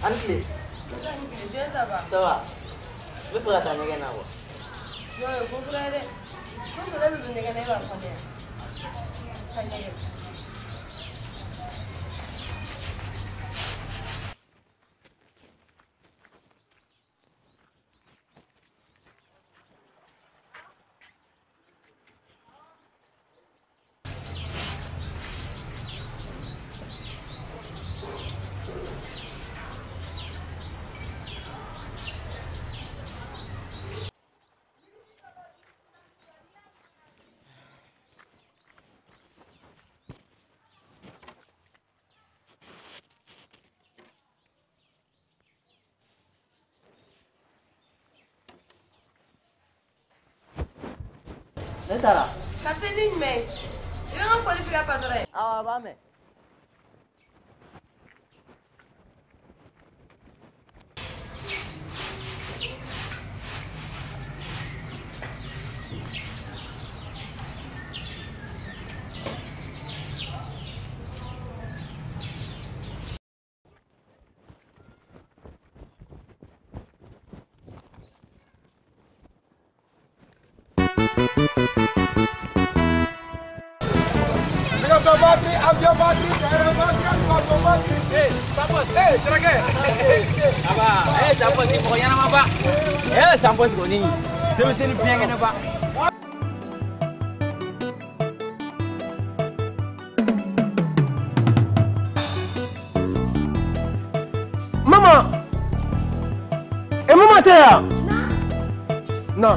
Antes. Ça va. Je vais faire la nyega nawa. Non, vous voulez. Vous voulez le nyega nawa fanya. Fanya. Nessa Castelinho, mãe. Eu não vou ficar para trás. Ah, vamos. Sampos goni. Terus ini pengen apa? Mama! Mama teh? Nah.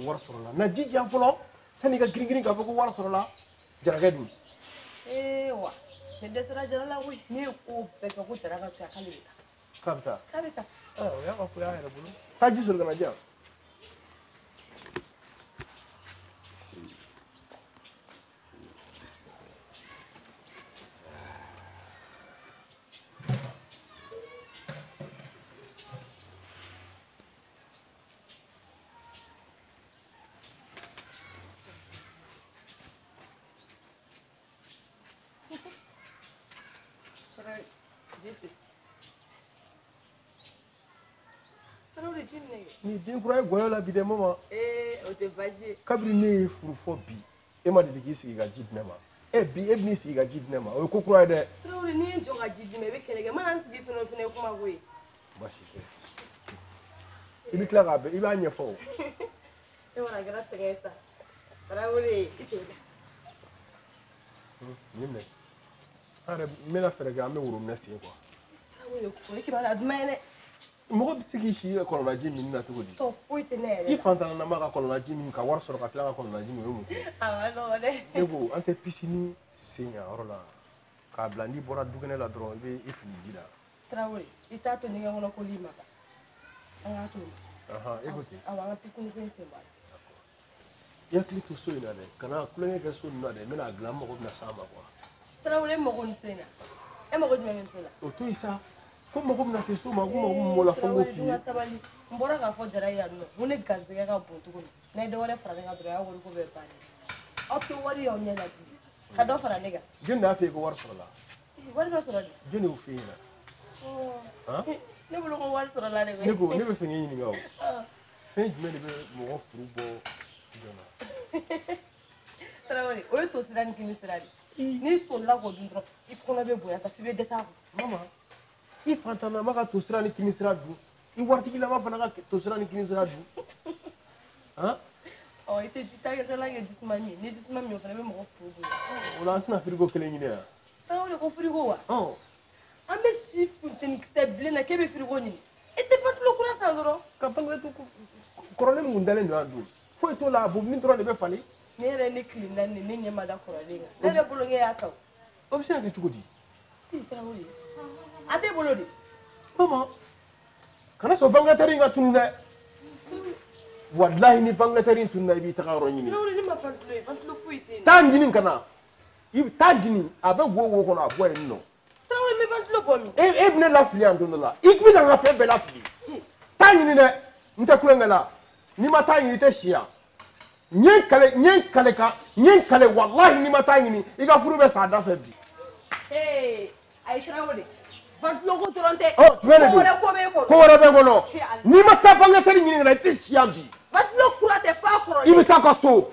War sorola. Na jiji am folo. Sani ka green ka ko war sorola. Jaraga dum. Wa. Ne desra jarala wi. Ne ko be ko jaraga ka kalita. Kabta. Kalita. Ya ko ya era bulu. Ta ji sul kana jam. Ni den kura ye goyo la bi de mama. O te vaje. Kabri ne furu fo bi. E ma de ki sigi ga jidne ma. Bi e bi ni sigi ga jidne ma. O ko kura de. Trawri ni jo ga jidne be kelege. Man sigi fino fino kuma goyi. Ba shi ke. Ibi kla ga be, ibi anye fo. E wana gra segesa. Trawri isega. Nimne. Are mena fere ga me wuro mnasi quoi. Trawri ko ki bala admene. Mɔgɔ bɛ se k'i si kɔlɔnlaji min na cogo di? Tɔ foyi tɛ ne yɛrɛ la. I fantana nama ka kɔlɔnlaji min ka wari sɔrɔ ka tila ka kɔlɔnlaji min o ye mun ye? A ma nɔgɔn dɛ. Ne ko an tɛ pisini sen yan yɔrɔ la k'a bila n'i bɔra dukɛnɛ la dɔrɔn i bɛ i fili ji la. Tarawele i t'a to ɲɛgɛn kɔnɔ koli ma kan. An k'a to yen. E ko ten. Awɔ an ka pisini ko in sen b'a la. I hakili to so in na dɛ kana kulonkɛ kɛ so in na dɛ n bɛna dilan n mago bɛna s'a ma quoi. Tarawele mago ni so in na e mago jumɛn bɛ so la. O to yen sa. Ko mago bɛna se so ma ko mago min b'o la fɔ n k'o f'i ye. Sabali n bɔra k'a fɔ jara yan nɔ ko ne garisɛgɛ ka bon cogo min n'a ye dɔ wɛrɛ fara ne kan dɔrɔn a y'a wari ko bɛɛ bannen aw tɛ wari y'aw ɲɛ la bi ka dɔ fara ne kan. Jɔn de y'a f'i ye ko wari sɔrɔla. Wari bɛ sɔrɔ de. Jɔn y'o f'i ɲɛna? Ne bolo ko wari sɔrɔ la de koyi. Ne ko ne bɛ fɛ k'i ɲininka o. Fɛn jumɛn de bɛ mɔgɔ furu bɔ joona? Tarawele, o ye to sira ni kini sira de. N'i solila k'o dun dɔrɔn i kɔnɔ bɛ bonya f'i bɛ dɛsɛ a kɔ. Mama, i fantanama ka to sira ni kini sira dun, i waritigilama fana ka to sira ni kini sira dun. I tɛ taa kɛ jisuma min ye, ni jisuma min ye o fana bɛ mɔgɔ furu bonya. O la an tɛna frigo kelen ɲini yan. Tarawele ko frigo wa? An bɛ si funteni kisɛ bilen na k'e bɛ frigo ɲini. I tɛ fatilo kura san dɔrɔn. Ka bangetu kɔrɔlen mun dalen don yan dun, foyi t'o la a bobini dɔrɔn de bɛ falen. Ne yɛrɛ ne tile naani ne ɲɛ ma da kɔrɔlen kan. Ne yɛrɛ bolo ŋɛ y'a kan. O bɛ se ka kɛ cogo di? Tarawele, a t'e bolo de. Mama, kana sɔn vangilatɛri in ka tunu dɛ. Walahi ni vangilatɛri in tununa i b'i taga yɔrɔ ɲini. Tarawele, ne ma ventilo ye, ventilo foyi tɛ yen. Taa ɲini ka na. I bɛ taa ɲini a bɛ wo kɔnɔ a bɔ yen nɔ. Tarawele, n bɛ ventilo bɔ min? E bɛ ne lafili yan don dɔ la. I bɛ ka n ka fɛn bɛɛ lafili. Taa ɲini dɛ. N tɛ kulonkɛ la. N'i ma taa ɲini i tɛ si yan. N ye n kale walahi n'i ma taa ɲini i ka furu bɛ sa da fɛ bi. Ayi Tarawele, ventilo ko dɔrɔn tɛ. Jumɛn de don? Ko wɛrɛ bɛ n kɔnɔ. N'i ma taa vangilatɛri ɲini ka na i tɛ si yan bi. Ventilo kura tɛ f'a kɔrɔlen. I bɛ taa ka so.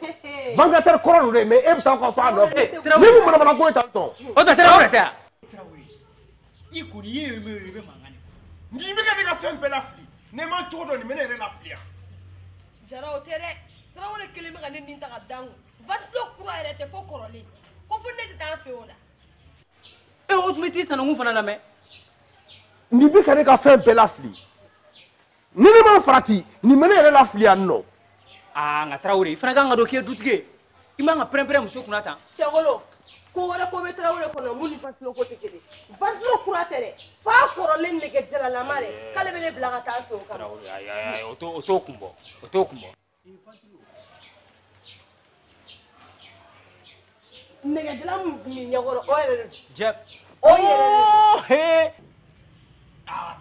Vangilatɛri kɔrɔ don dɛ mais e bɛ taa ka so a nɔfɛ. Ni mun manamana ko ye tan tɔ. O tɛ Tarawele tɛ yan. Tarawele, i kɔni ye bɛ mankan de. N'i bɛ ka ne ka fɛn bɛɛ lafili, ne ma cogo dɔ nin bɛ ne yɛrɛ lafili yan. Jara o tɛ dɛ. Tarawele kelen bɛ ka ne nin ta ka dan kun. Ventilo kura yɛrɛ tɛ fo kɔrɔlen. Ko fo ne tɛ taa fɛ o la. O tun bɛ t'i sanukun fana lamɛn. Nin bɛ ka ne ka fɛn bɛɛ lafili. Ni ne ma farati nin bɛ ne yɛrɛ lafili yan nɔ. Nka Tarawele i fana kan ka dɔn k'i ye dutigi ye. I man ka pɛrɛn-pɛrɛn muso kunna tan. Cɛkolo, ko wɛrɛ ko bɛ Tarawele kɔnɔ mun ni ventilo ko tɛ kelen. Ventilo kura tɛ dɛ. F'a kɔrɔlen nɛgɛ jalalama dɛ. K'ale bɛ ne bila ka taa fɛ o kama. Ayi, o t'o kun bɔ. O t'o kun bɔ. Nɛgɛdilan min ɲɛkɔrɔ o yɛrɛ de don. Jɛ. O yɛrɛ de don.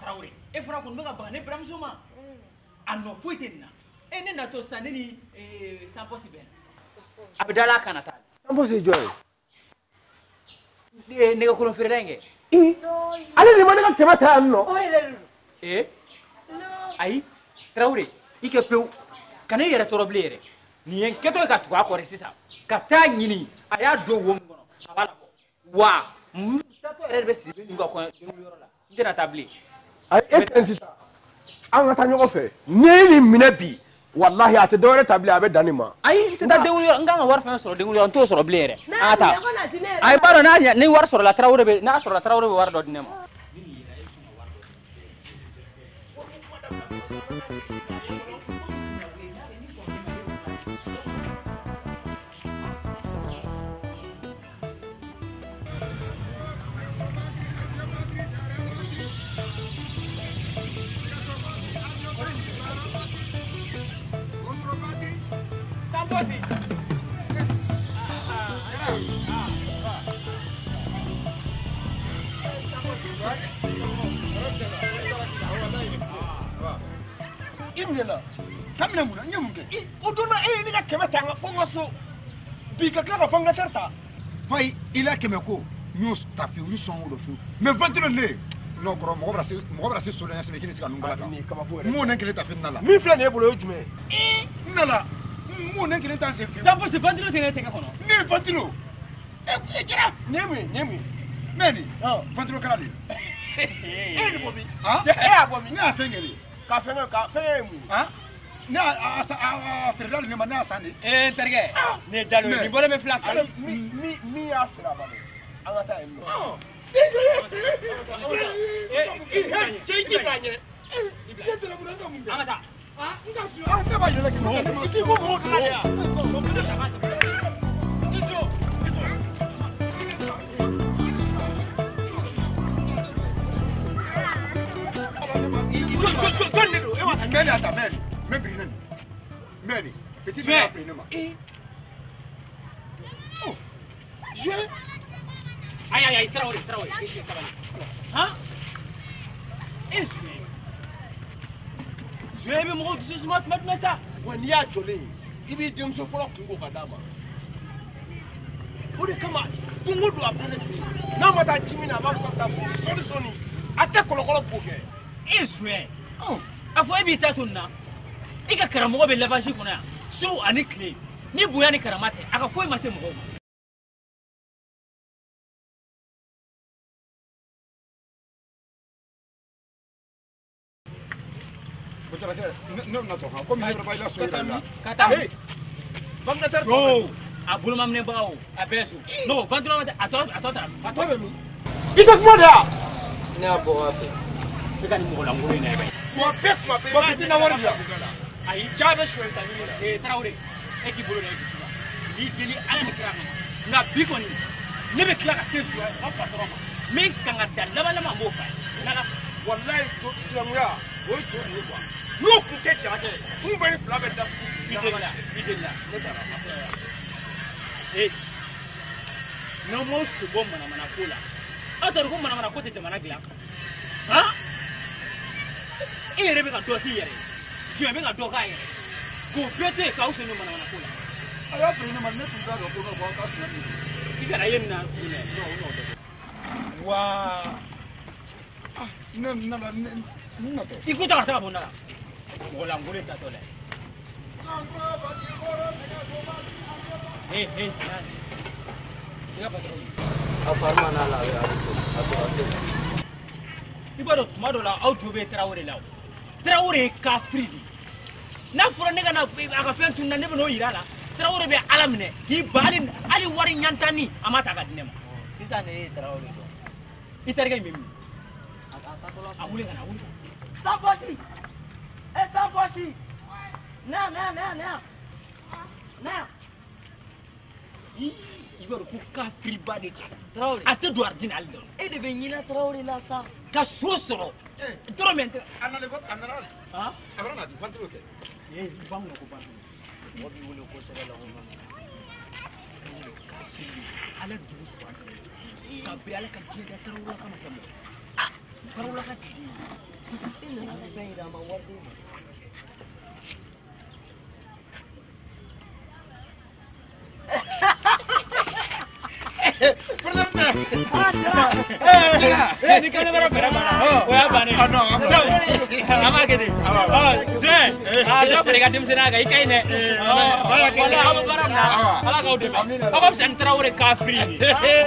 Tarawele, e fana kɔni bɛ ka baga ne buramuso ma. A nɔ foyi tɛ nin na. Ne natɔ sisan ne ni Sanposi bɛnna. A bɛ dala kana taa. Sanposi ye jɔn ye? Nɛgɛkolon feerela in kɛ. Ale de ma ne ka kɛmɛ ta yan nɔ. O yɛrɛ de don. Ayi Tarawele i kɛ pewu kana i yɛrɛ tɔɔrɔ bilen yɛrɛ. Nin ye n kɛtɔ ye ka tugu a kɔ sisan ka taa ɲini a y'a don wo min kɔnɔ a b'a labɔ wa n taatɔ yɛrɛ de bɛ siri ninnu ka kɔɲɔyɔrɔ la n tɛna taa bilen. Ayi e tɛ n ti taa an ka taa ɲɔgɔn fɛ n'i ye nin minɛ bi walahi a tɛ dɔwɛrɛ ta bilen a bɛ dan nin ma. Ayi n tɛ taa denkundi yɔrɔ n kan ka wari fɛn sɔrɔ denkundi yɔrɔ n t'o sɔrɔ bilen yɛrɛ. An ka taa. Ayi b'a dɔn ni wari sɔrɔla Tarawele bɛ n'a sɔrɔla Tarawele bɛ wari dɔ di ne ma. Kamina mun na n ye mun kɛ o donna e ye ne ka kɛmɛ ta n ka fɔ n ka so bi ka tila ka vangilatɛri ta. Fayi i la kɛmɛ ko n y'o ta fiyewu ni sɔn o fiyewu mais ventilo ne n'o kɔrɔ mɔgɔ bɛna se soden sɛbɛn k'i ni se ka nun kala kan n m'o ne kelen ta fi na la. Min filɛ nin ye bolo o ye jumɛn ye? N nana n m'o ne kelen ta sen fiyewu. Sanposi ventilo tɛ ne tɛgɛ kɔnɔ. Ne ye ventilo e kɛra nin ye mun ye nin ye mun ye. ne nin ventilo kala de. E ye nin bɔ min? E y'a bɔ min? Ne y'a fɛn kɛ de. Ka fɛngɛ ye mun ye? Ne y'a feerela nin ma ne y'a san de. N terikɛ nin ye Jalo ye nin bɔlen bɛ fila fila. Min y'a feere a ma dɛ an ka taa yen nɔ. Cɛ i ti bila ɲɛ. An ka taa. Ne b'a yɛlɛ k'i ma. I t'i ko mɔgɔw donna de yan. Jɔn de don e ma taa. Mɛni y'a ta mɛni mɛ biri ne nin mɛni petit bɛ y'a feere ne ma. Joué. Ayi Tarawele Tarawele e tɛ sabali. E joué bɛ mɔgɔw dusu suma tuma sa. Wa n'i y'a jɔlen ye i b'i denmuso fɔlɔ kungo ka d'a ma. o de kama don o don a bɛ ne fɛ yen n'a ma taa ji min na a b'a fɔ ka taa sɔni sɔni a tɛ kɔlɔkɔlɔ b'o kɛ. e suɲɛ a fɔ e b'i ta to nin na i ka karamɔgɔ bɛ lavage kɔnɔ yan su ani tile ni bonya ni karama tɛ a ka foyi ma se mɔgɔw ma. ne bɛna tɔ kan komi ne bɛ ila so yɛrɛ la. ka taa ventilateur tɔ a bolomaminɛbagaw a bɛɛ so non ventilateur a tɔ ta a tɔ bɛ min. i tɛ kuma de wa. ne y'a bɔ ka fɛ. i ka nin mɔgɔ lankolon in na i bɛ. tuma bɛɛ i tɛna wari bila. ayi jaa bɛ suɲɛ ta ɲini Tarawele e k'i bolo da e dusu la n'i deli ala ni kira kama nka bi kɔni ne bɛ tila ka se suɲɛ an fa dɔrɔn ma min kan ka da laban laban n b'o f'a ye n'ala walayi silamɛya o ye to de ye quoi. n'o tun tɛ jalakɛ kun bɛ ni fila bɛ da. i delila ne taara n'aw m'aw sen bɔ manamana ko la aw t'a dɔn ko manamana ko tɛ jamana dilan han e yɛrɛ bɛ ka dɔ k'i yɛrɛ suɲɛ bɛ ka dɔ k'a yɛrɛ k'o bɛɛ to yen k'aw sen don manamana ko la. a y'a fili ne ma ne tun t'a dɔn ko n'o ka sinɛ min. i kana ye nin na tugunɛ. wa ne nana ne natɔ. i ko ta ka taa ka bɔ n da la mɔgɔ lankolon tatɔ dɛ. aw fari ma n'a la a bɛ se a tora se. i b'a dɔn tuma dɔ la aw jo bɛ Tarawele la o Tarawele ye kafiri de n'a fɔra ne ka na a ka fɛn tunun na ne bɛ n'o yira a la Tarawele bɛ ala minɛ k'i ba hali wari ɲantanni a ma ta ka di ne ma. sisan ne ye Tarawele dɔn. i terikɛ in bɛ min. a wuli ka na a wuli ka na. sans poche sans poche na i b'a dɔn ko kafiriba de Tarawele a tɛ don aridinɛ hali dɔrɔn. e de bɛ ɲinɛ Tarawele la sa. ka so sɔrɔ dɔrɔn mɛ n tɛ. a nana a bɛna na di ventilo kɛ. ba mun ko ventilo mɔgɔ b'i wele kosɛbɛ la ko ma. ala dugu sɔrɔ ka bɛn ala ka diɲɛ kɛ Tarawele kama tɛmɛ Tarawele ka tile e nana ka fɛn yira a ma wari d'e ma. ni kan bɛrɛ bɛrɛ banna o y'a bannen an b'a kɛ ten Suɲɛ dɔ fara i ka denmisɛnninya kan i ka ɲi dɛ walahi aw bɛ baara min na ala k'aw dɛmɛ aw ka fisa ni Tarawele kafiri ye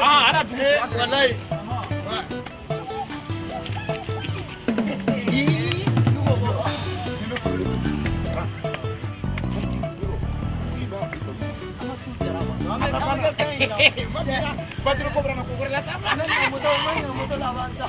ala dugu walayi. Patro cobrando por la tabla. moto la avanza.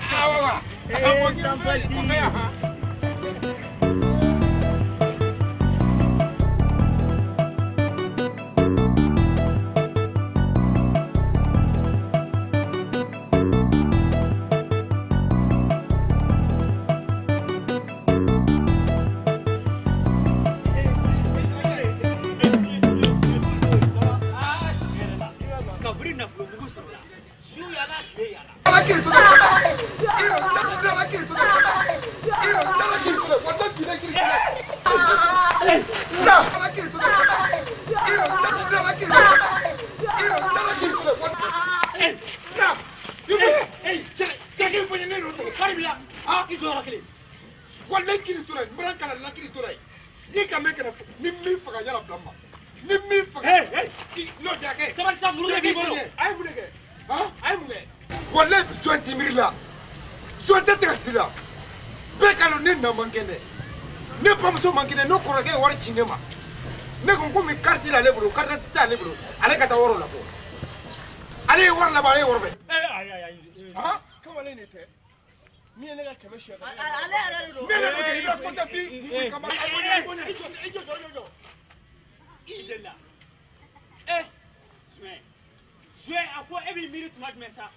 ne bamuso man kɛnɛ ne kɔrɔkɛ ye wari ci ne ma ne ko komi carte t'ale bolo carte d'identité t'ale bolo ale ka taa wari labɔ ale ye wari labɔ ale ye wari bɛɛ. kamalen de tɛ min ye ne ka kɛmɛ siyɛ. ale yɛrɛ de don. ne yɛrɛ de i bɛ compter bi kama. i jɔ i delila Suɲɛ a ko e b'i miiri tuma jumɛn sa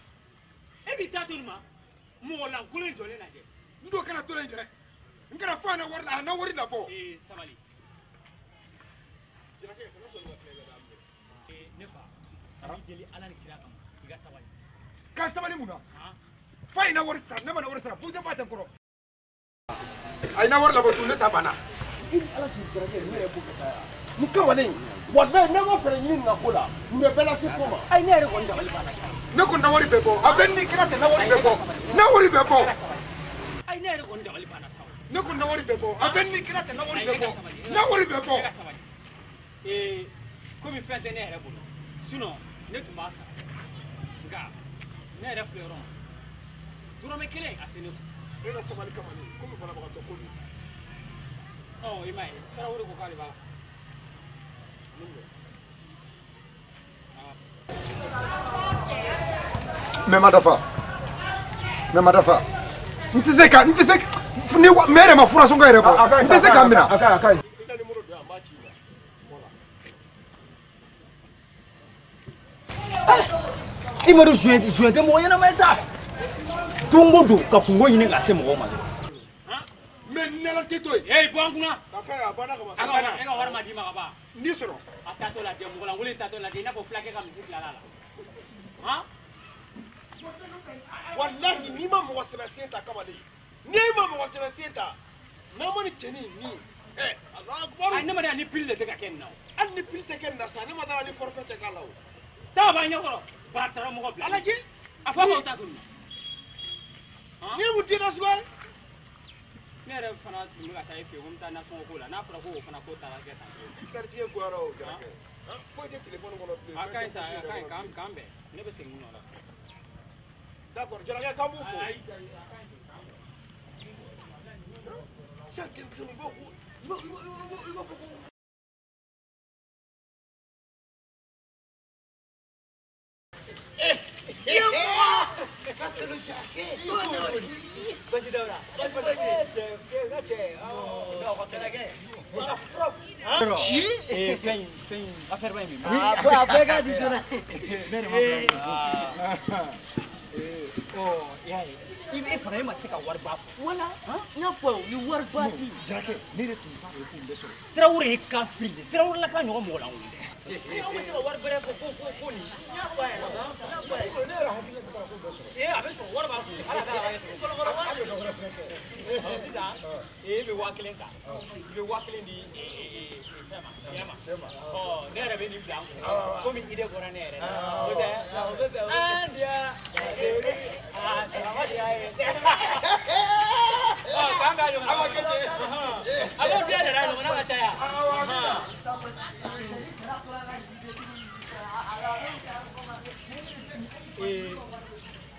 e b'i ta to nin ma mɔgɔ lankolon jɔlen lajɛ. n t'o kana to yen dɛ n kana fɔ a na wari la a na wari labɔ. sabali. ne fa a b'i deli ala ni kira kama i ka sabali. ka sabali mun na fa ye na wari sara ne ma na wari sara puisé ba tɛ n kɔrɔ. a ye na wari labɔ tun ne ta banna. ala ti garage ne yɛrɛ b'o kɛ taa ni kamalen wallahi ne ma fɛrɛ ɲini na ko la n bɛ bɛɛ lase ko ma ayi ne yɛrɛ kɔni dabali banna ne ko na wari bɛ bɔ a bɛ ni kira tɛ na wari bɛ bɔ na wari bɛ bɔ ayi ne yɛrɛ kɔni dabali banna sa ne ko na wari bɛ bɔ a bɛ ni kira tɛ na wari bɛ bɔ na wari bɛ bɔ komi fɛn tɛ ne yɛrɛ bolo sinon ne tun b'a sara nka ne yɛrɛ filɛ yɔrɔ dɔrɔmɛ kelen a tɛ ne kun e ka sabali kamalen komi banabagatɔ ko don i m'a ye Tarawele ko k'ale b'a mais ma dafa n tɛ se ka ni mais yɛrɛ ma furaso ka yɛrɛ bɔ n tɛ se k'a minɛ a ka ɲi i ka numéro di yan n b'a ci i ma i ma don joint tɛ mɔgɔ ɲɛnama ye sa don o don ka kungo ɲini ka se mɔgɔw ma mais nɛla tɛ to yen bɔ an kunna a ka ɲi a banna ka ban e ka wari ma d'i ma ka ban ni sɔrɔ a taatɔ lajɛ mɔgɔlankolon taatɔ lajɛ i n'a fɔ fulakɛ ka misi bilala la wallahi n'i ma mɔgɔ sɛbɛ sen ta kamalen n'i ma mɔgɔ sɛbɛ sen ta n'a ma ni cɛnin min Allahu akbar ne ma ni pili de tɛ ka kɛ nin na hali ni pili tɛ kɛ nin na sa ne ma dara ni forfait tɛ k'a la o taa b'a ɲɛkɔrɔ baratara mɔgɔ bila ala ji a fa fɔ ta tun ni mu dina suwa ne yɛrɛ fana tun bɛ ka taa e fɛ yen ko n bɛ taa nasɔngɔ ko la n'a fɔra ko o fana ko taara kɛ tan quartier goyara o jarakɛ foyi tɛ téléphone kɔnɔ bilen a ka ɲi sa a ka ɲi k'an bɛn ne bɛ segin nɔ la d'accord jarakɛ k'an b'u fo sisan denmisɛnnin i b'a fɔ ko ça c'est le jacket. Basi Daura. Fɛn affaire ba in min. A bɛɛ ka di joona. Ne de ma bila. Y'a ye. E fana e ma se ka wari ba fɔ. Wala n y'a fɔ ni wari ba di. Jarakɛ ne de tun t'a dɔn ko nin bɛ sɔrɔ Tarawele ye kafiri de Tarawele la ka ɲɔgɔn mɔgɔ la wuli dɛ. Aw bɛ se ka wari bɛrɛ fɔ ko nin. N y'a fɔ a ɲɛna n y'a fɔ a ɲɛna. ne yɛrɛ hakili tɛ ko bɛ sɔrɔ A bɛ sɔrɔ wari b'a kun. Ala k'a lajɛ tugun. Kɔlɔkɔlɔ wari. Sisan e bɛ 1000 ta. I bɛ 1000 di fɛn ma. Ne yɛrɛ bɛ nin bila n kun. Komi idée bɔra ne yɛrɛ la. O tɛ. An diya. Kalama de y'a ye. K'an bɛ a ɲɔgɔn na. A b'o diya de la ɲɔgɔnna ka caya.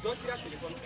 Dɔ cira téléphone fɛ.